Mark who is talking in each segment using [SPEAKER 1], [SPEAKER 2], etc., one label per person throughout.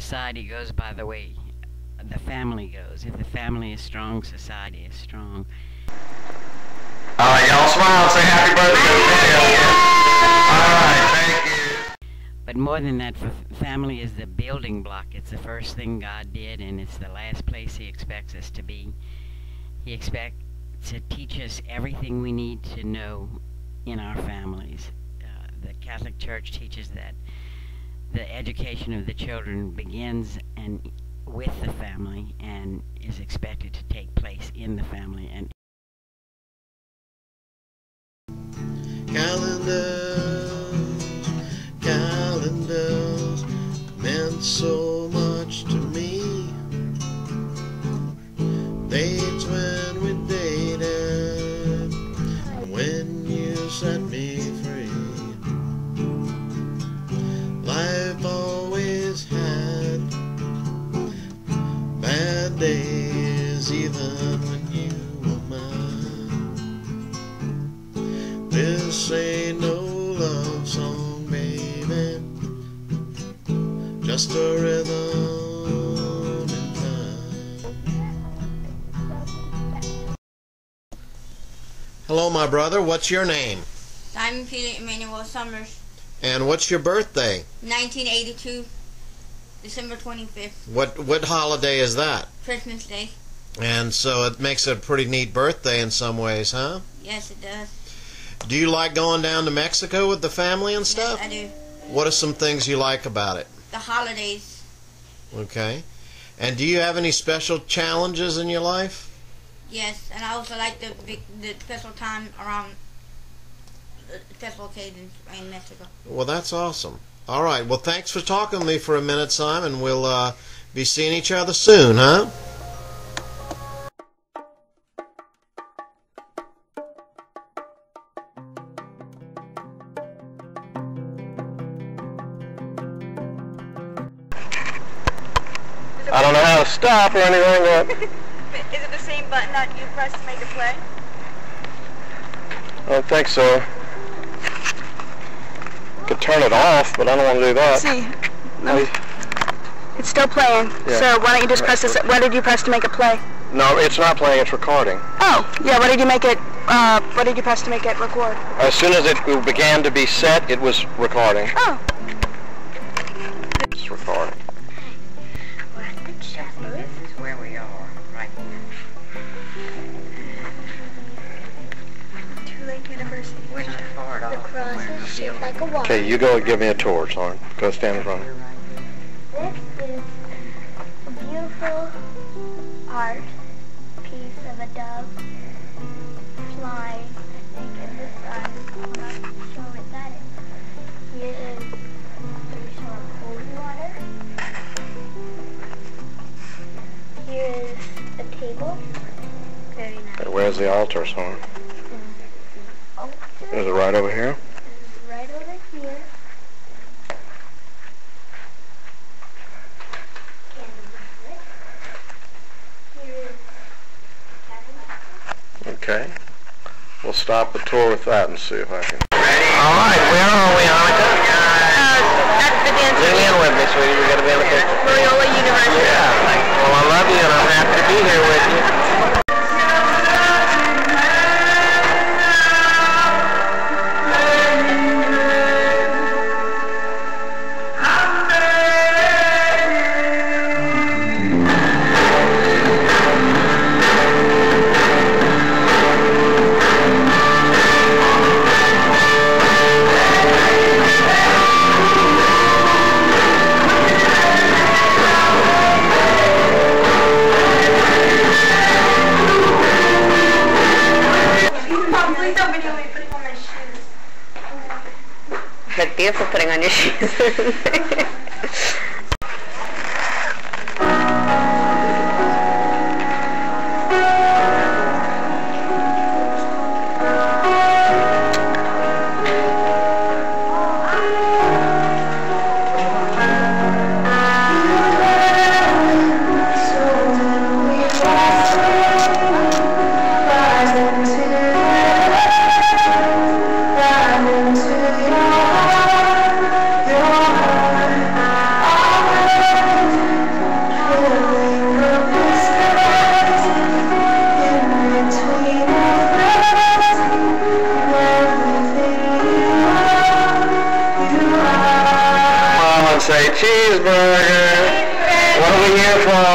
[SPEAKER 1] society goes by the way the family goes. If the family is strong, society is strong.
[SPEAKER 2] All right, y'all smile and say happy birthday to me. All right, thank you.
[SPEAKER 1] But more than that, family is the building block. It's the first thing God did, and it's the last place He expects us to be. He expects to teach us everything we need to know in our families. The Catholic Church teaches that the education of the children begins with the family and is expected to take place in the family. And
[SPEAKER 3] calendars meant so much to me. Dates when we dated, when you set me free. Life always had bad days, even when you were mine. This ain't no love song, baby, just a rhythm in time. Hello, my brother. What's your name?
[SPEAKER 4] Simon Peter Emmanuel Summers.
[SPEAKER 3] And what's your birthday?
[SPEAKER 4] 1982, December 25th.
[SPEAKER 3] What holiday is that?
[SPEAKER 4] Christmas Day.
[SPEAKER 3] And so it makes it a pretty neat birthday in some ways, huh?
[SPEAKER 4] Yes, it does.
[SPEAKER 3] Do you like going down to Mexico with the family and stuff?
[SPEAKER 4] Yes, I do.
[SPEAKER 3] What are some things you like about it?
[SPEAKER 4] The holidays.
[SPEAKER 3] Okay. And do you have any special challenges in your life?
[SPEAKER 4] Yes, and I also like the special time around special occasions in Mexico.
[SPEAKER 3] Well, that's awesome. All right. Well, thanks for talking to me for a minute, Simon. We'll be seeing each other soon, huh?
[SPEAKER 2] I don't know how to stop or anything.
[SPEAKER 5] Is it the same button that you press to make it play?
[SPEAKER 2] I don't think so. Could turn it off, but I don't want to do that.
[SPEAKER 5] See, no. It's still playing.
[SPEAKER 2] Yeah.
[SPEAKER 5] So why don't you just press this? What did you press to make it play?
[SPEAKER 2] No, it's not playing. It's recording.
[SPEAKER 5] Oh, yeah. What did you make it? What did you press to make it record?
[SPEAKER 2] As soon as it began to be set, it was recording.
[SPEAKER 5] Oh.
[SPEAKER 2] It's recording.
[SPEAKER 1] this is where we are right now.
[SPEAKER 6] Lake University.
[SPEAKER 1] Which part
[SPEAKER 6] The
[SPEAKER 1] of
[SPEAKER 6] cross is shaped like a water.
[SPEAKER 2] Okay, you go give me a tour, son. Go stand in front of me.
[SPEAKER 6] This is a beautiful art piece of a dove flying, I think, in the sun. I'm not sure what that is. Here is some holy water. Here is a table. Very nice.
[SPEAKER 2] Okay, where's the altar, son?
[SPEAKER 6] Altar.
[SPEAKER 2] Is it right over here?
[SPEAKER 6] Right over here. Here is tabernacle.
[SPEAKER 2] Okay. We'll stop the tour with that and see if I can.
[SPEAKER 1] All right, where are we, Annika?
[SPEAKER 5] At the dance
[SPEAKER 1] Zoom in with me, sweetie. We got to be on the picture.
[SPEAKER 5] Loyola University.
[SPEAKER 1] Yeah. Well, I love you, and I'm happy to be here with you.
[SPEAKER 5] But beautiful putting on your shoes.
[SPEAKER 6] Your
[SPEAKER 2] cheeseburger. What are we here for?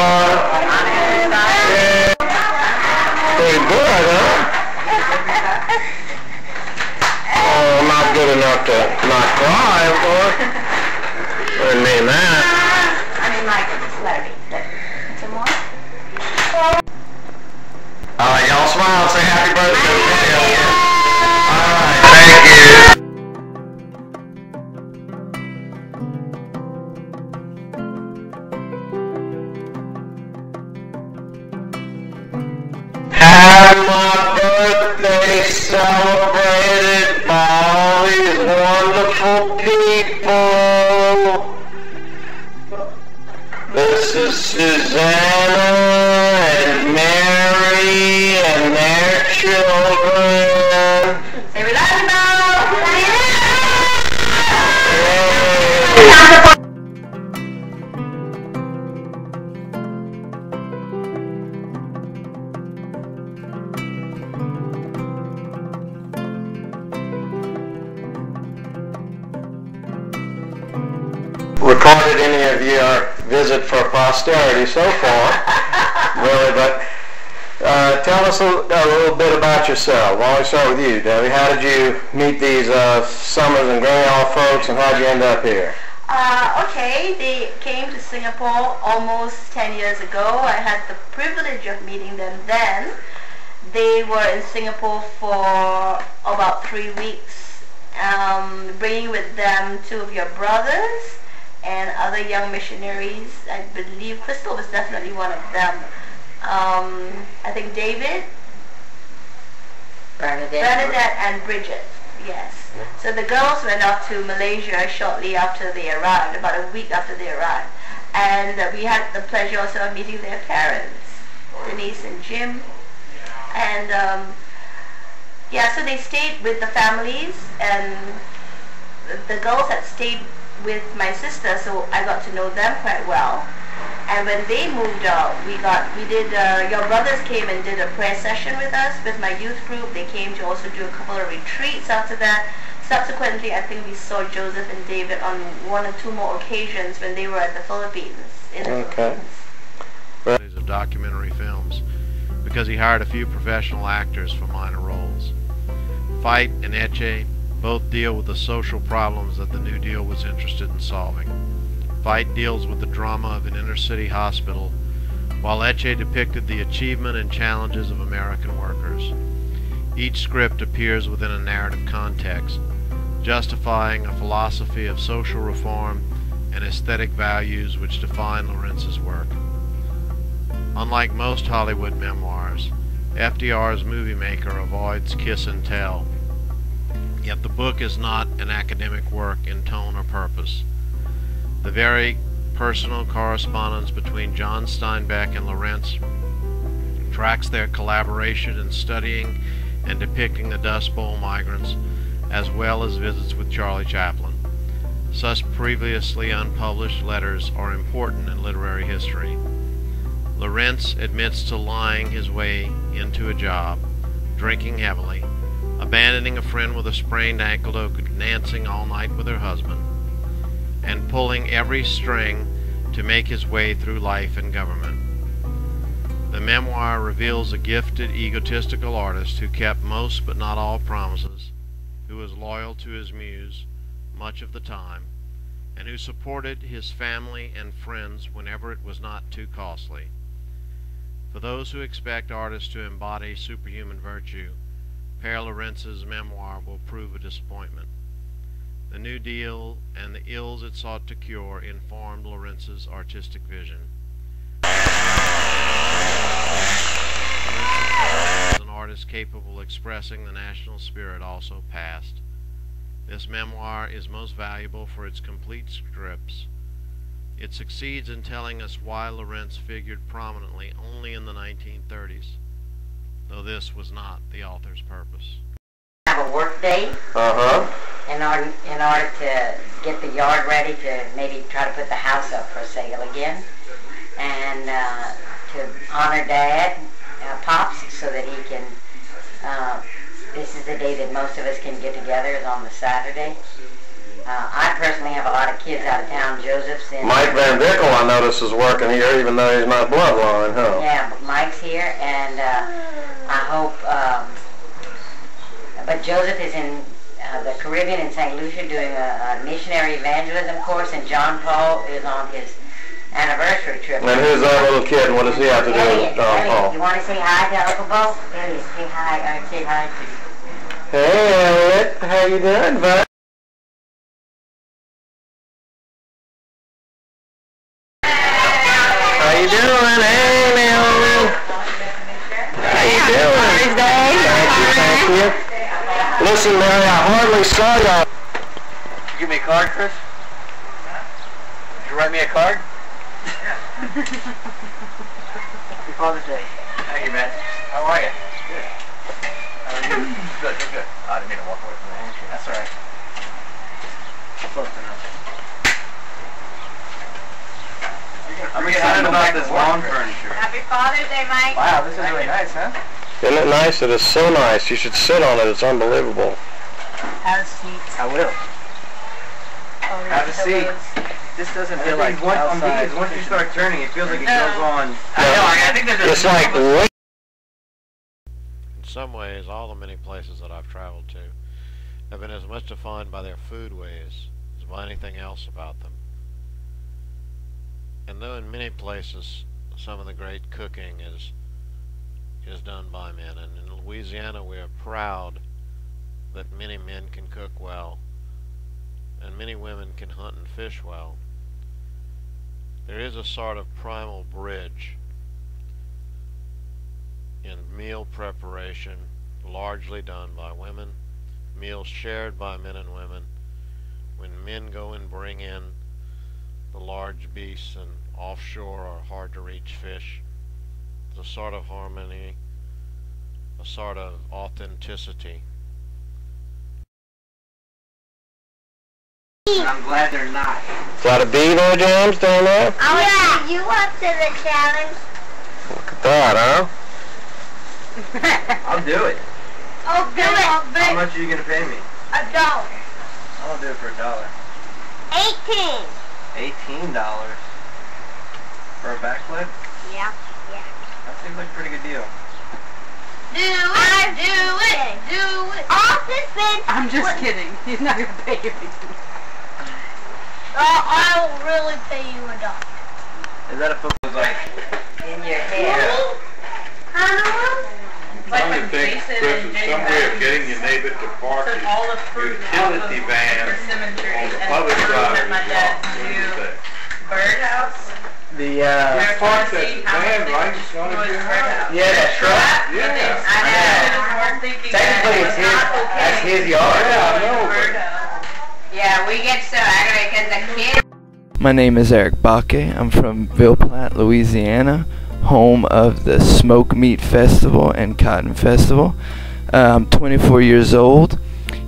[SPEAKER 2] Pretty good, huh? Oh, not good enough to not cry, of course. Wouldn't mean that.
[SPEAKER 7] I mean, like, just let it be. Some more?
[SPEAKER 2] All right, y'all smile and say happy birthday to the video again. All right, thank you. Have my birthday celebrated by all these wonderful people. This is Susanna and Mary and their children.
[SPEAKER 7] Say we love you, Mo!
[SPEAKER 2] Recorded any of your visit for posterity so far, really, but tell us a little bit about yourself. Why don't we start with you, Debbie? How did you meet these Summers and Greenall folks, and how did you end up here?
[SPEAKER 7] Okay, they came to Singapore almost 10 years ago. I had the privilege of meeting them then. They were in Singapore for about 3 weeks, bringing with them 2 of your brothers and other young missionaries. I believe Crystal was definitely one of them. I think David, Bernadette and Bridget, yes. So the girls went off to Malaysia shortly after they arrived, about a week after they arrived. And we had the pleasure also of meeting their parents, Denise and Jim. And yeah, so they stayed with the families, and the girls had stayed with my sister, so I got to know them quite well. And when they moved out, your brothers came and did a prayer session with us, with my youth group. They came to also do a couple of retreats after that. Subsequently, I think we saw Joseph and David on 1 or 2 more occasions when they were at the Philippines.
[SPEAKER 2] Okay.
[SPEAKER 8] Of documentary films, because he hired a few professional actors for minor roles. Fight and Etche both deal with the social problems that the New Deal was interested in solving. Fight deals with the drama of an inner-city hospital, while Etche depicted the achievement and challenges of American workers. Each script appears within a narrative context, justifying a philosophy of social reform and aesthetic values which define Lawrence's work. Unlike most Hollywood memoirs, FDR's movie maker avoids kiss and tell. Yet the book is not an academic work in tone or purpose. The very personal correspondence between John Steinbeck and Lawrence tracks their collaboration in studying and depicting the Dust Bowl migrants, as well as visits with Charlie Chaplin. Such previously unpublished letters are important in literary history. Lawrence admits to lying his way into a job, drinking heavily, abandoning a friend with a sprained ankle to go dancing all night with her husband, and pulling every string to make his way through life and government. The memoir reveals a gifted, egotistical artist who kept most but not all promises, who was loyal to his muse much of the time, and who supported his family and friends whenever it was not too costly. For those who expect artists to embody superhuman virtue, Pere Lawrence's memoir will prove a disappointment. The New Deal and the ills it sought to cure informed Lawrence's artistic vision. As an artist capable of expressing the national spirit also passed. This memoir is most valuable for its complete scripts. It succeeds in telling us why Lawrence figured prominently only in the 1930s, though this was not the author's purpose.
[SPEAKER 7] Have a work day in order to get the yard ready to maybe try to put the house up for sale again, and to honor Dad, Pops, so that he can, this is the day that most of us can get together, is on the Saturday,
[SPEAKER 9] I personally have a lot of kids out of town. Joseph's in...
[SPEAKER 2] Mike Van Vickle, I notice, is working here, even though he's not bloodline, huh?
[SPEAKER 9] Yeah, Mike's here, and I hope... but Joseph is in the Caribbean in St. Lucia doing a missionary evangelism course, and John Paul is on his anniversary trip.
[SPEAKER 2] And who's that little kid, and what does he have to do with John Paul?
[SPEAKER 9] You want to say hi to Uncle Bo? Elliot, say hi. Say hi to you.
[SPEAKER 2] Hey, Elliot. How you doing, bud? How you doing? Hey, Naomi. How you doing? Thank you. Listen, Mary, I hardly saw y'all.
[SPEAKER 10] Did you give me a card, Chris? Did you write me a card? Happy Father's Day. Thank you, man. How are you? Good. How are you? Good, good. I didn't mean to walk away from the handshake. That's all right. Close enough. I'm excited about this lawn furniture.
[SPEAKER 7] Happy Father's Day, Mike.
[SPEAKER 10] Wow, this is really nice, huh?
[SPEAKER 2] Isn't it nice? It is so nice. You should sit on it. It's unbelievable.
[SPEAKER 7] Have a seat.
[SPEAKER 10] I will. Have a seat. This doesn't feel like outside. Once you start turning, it feels like it goes on. I know. I think there's
[SPEAKER 2] It's like way.
[SPEAKER 8] In some ways, all the many places that I've traveled to have been as much defined by their foodways as by anything else about them. And though in many places some of the great cooking is done by men, and in Louisiana we are proud that many men can cook well and many women can hunt and fish well, there is a sort of primal bridge in meal preparation largely done by women, meals shared by men and women. When men go and bring in the large beasts and offshore or hard to reach fish, there's a sort of harmony, a sort of authenticity.
[SPEAKER 10] I'm glad they're not.
[SPEAKER 2] Is that a bee there, James, down there?
[SPEAKER 6] Yeah, you up to the challenge?
[SPEAKER 2] Look at that, huh?
[SPEAKER 10] I'll do it.
[SPEAKER 6] Oh, do it.
[SPEAKER 10] How much are you going to pay me?
[SPEAKER 6] $1.
[SPEAKER 10] I'll do it for $1.
[SPEAKER 6] 18.
[SPEAKER 10] $18 for a backflip?
[SPEAKER 6] Yeah.
[SPEAKER 10] That seems like a pretty good deal.
[SPEAKER 6] Do it. Off the fence.
[SPEAKER 11] I'm just kidding. He's not going to pay you.
[SPEAKER 6] I will really pay you $1.
[SPEAKER 10] Is that a football like
[SPEAKER 9] In your hair.
[SPEAKER 12] Some would think, Chris, is some way of getting your neighbor to park his utility van on the other side of his lot.
[SPEAKER 7] Birdhouse.
[SPEAKER 10] the
[SPEAKER 12] Park that van right in front of your house.
[SPEAKER 10] yeah, that truck?
[SPEAKER 12] Yeah.
[SPEAKER 7] I know.
[SPEAKER 10] Technically it's his, that's his yard.
[SPEAKER 12] Yeah, I know, but
[SPEAKER 7] Yeah, we get so aggravated because the kids.
[SPEAKER 13] My name is Eric Baque. I'm from Ville Platte, Louisiana, home of the Smoke Meat Festival and Cotton Festival. I'm 24 years old.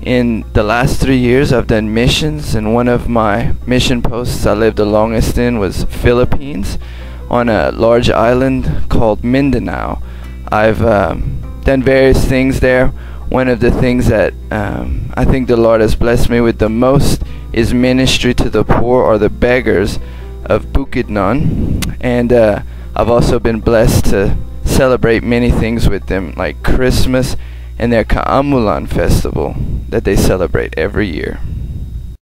[SPEAKER 13] In the last 3 years I've done missions, and one of my mission posts I lived the longest in was Philippines, on a large island called Mindanao. I've done various things there. One of the things that I think the Lord has blessed me with the most is ministry to the poor or the beggars of Bukidnon, and I've also been blessed to celebrate many things with them, like Christmas and their Kaamulan festival that they celebrate every year.